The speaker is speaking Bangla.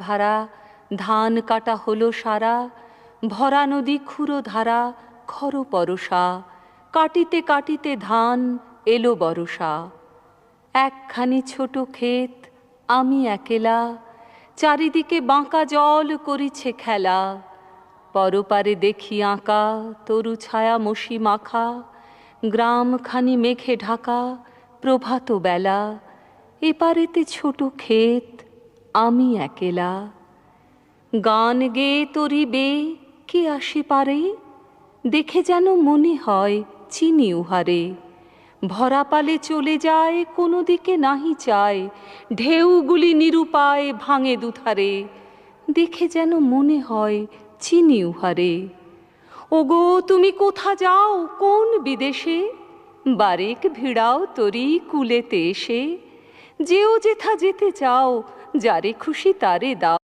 ভাড়া ধান কাটা হলো সারা, ভরা নদী ক্ষুরো ধারা, খর পরশা, কাটিতে কাটিতে ধান এলো বরষা। একখানি ছোট ক্ষেত, আমি একেলা, চারিদিকে বাঁকা জল করিছে খেলা। পরপারে দেখি আঁকা তরু ছায়া মশি মাখা, গ্রামখানি মেঘে ঢাকা, প্রভাত বেলা। এপারেতে ছোট ক্ষেত, আমি একেলা। গান গেয়ে তরি বে কে আসে পারে, দেখে যেন মনে হয় চিনি উহারে। ভরা পালে চলে যায়, কোনো দিকে নাহি চায়, ঢেউগুলি নিরুপায় ভাঙে দুধারে। দেখে যেন মনে হয় চিনি উহারে। ওগো তুমি কোথা যাও কোন বিদেশে, বারেক ভিড়াও তরি কুলেতে এসে। যেও যেথা যেতে চাও, যারে খুশি তারে দাও।